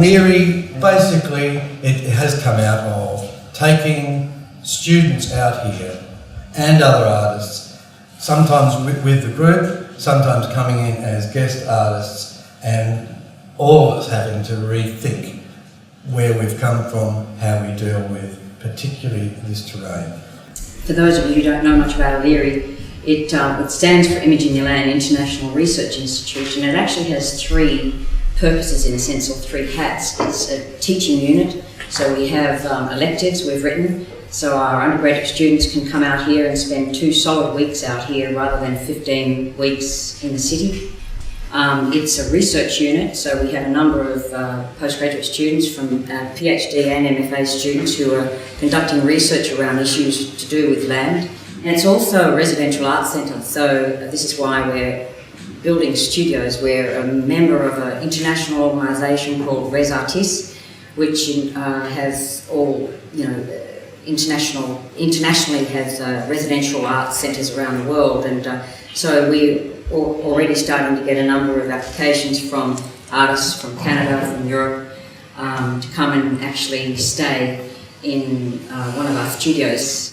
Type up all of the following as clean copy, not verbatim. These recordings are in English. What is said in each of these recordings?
ILIRI, basically, it has come out of taking students out here and other artists, sometimes with the group, sometimes coming in as guest artists, and all of us having to rethink where we've come from, how we deal with particularly this terrain. For those of you who don't know much about ILIRI, it stands for Imaging Your Land International Research Institute, and it actually has three purposes in a sense, or three hats. It's a teaching unit, so we have electives we've written, so our undergraduate students can come out here and spend 2 solid weeks out here rather than 15 weeks in the city. It's a research unit, so we have a number of postgraduate students from PhD and MFA students who are conducting research around issues to do with land. And it's also a residential arts centre, so this is why we're building studios. We're a member of an international organisation called Res Artis, which has all, internationally has residential arts centres around the world, and so we're already starting to get a number of applications from artists from Canada, from Europe, to come and actually stay in one of our studios.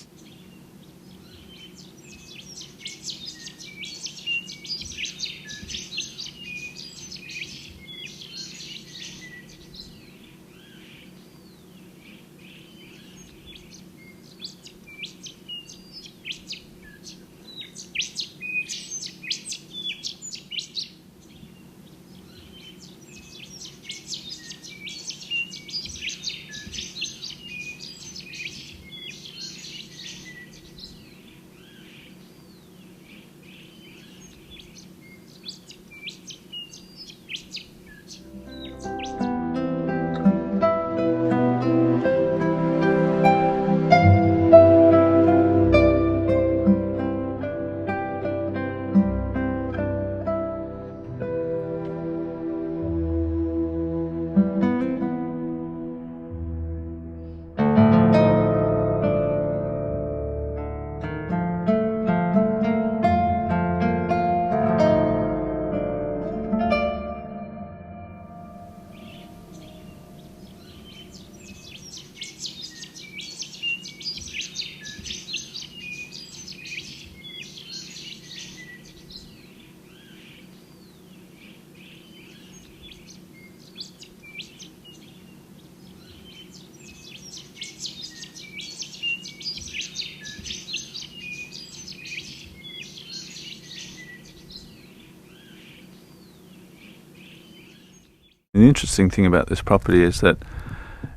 The interesting thing about this property is that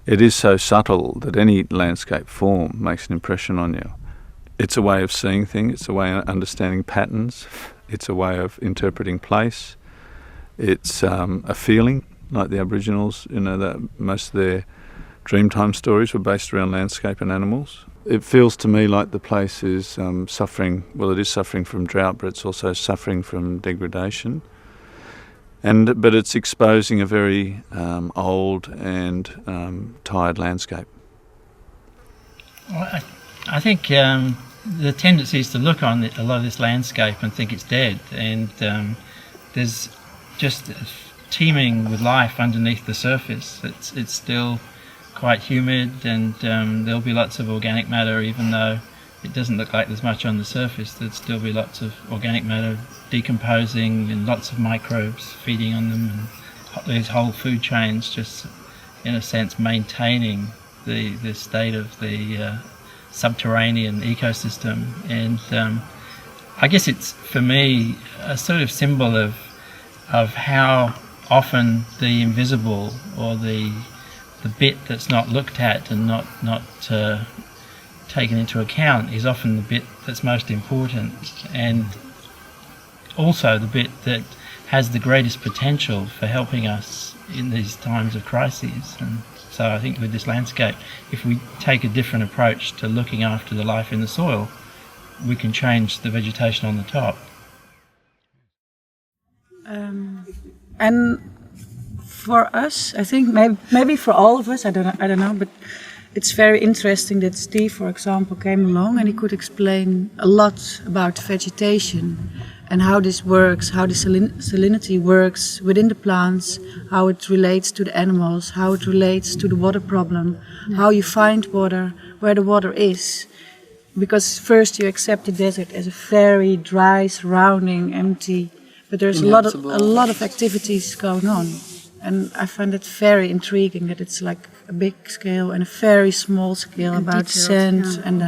it is so subtle that any landscape form makes an impression on you. It's a way of seeing things, it's a way of understanding patterns, it's a way of interpreting place, it's a feeling, like the Aboriginals, that most of their Dreamtime stories were based around landscape and animals. It feels to me like the place is suffering, well, it is suffering from drought, but it's also suffering from degradation. But it's exposing a very old and tired landscape. Well, I think the tendency is to look on a lot of this landscape and think it's dead, and there's just teeming with life underneath the surface. It's still quite humid, and there'll be lots of organic matter, even though it doesn't look like there's much on the surface. There'd still be lots of organic matter decomposing and lots of microbes feeding on them, and these whole food chains just, in a sense, maintaining the state of the subterranean ecosystem. And I guess it's, for me, a sort of symbol of how often the invisible, or the bit that's not looked at and not taken into account, is often the bit that's most important, and also the bit that has the greatest potential for helping us in these times of crises. And so I think with this landscape, if we take a different approach to looking after the life in the soil, we can change the vegetation on the top. And for us, I think maybe for all of us, I don't know, but it's very interesting that Steve, for example, came along and he could explain a lot about vegetation and how this works, how the salinity works within the plants, how it relates to the animals, how it relates to the water problem, how you find water, where the water is. Because first you accept the desert as a very dry, surrounding, empty, but there's a lot of activities going on. And I find it very intriguing that it's like a big scale and a very small scale and about sand and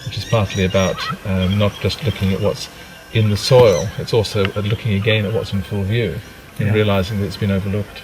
which is partly about not just looking at what's in the soil, it's also looking again at what's in full view and realising that it's been overlooked.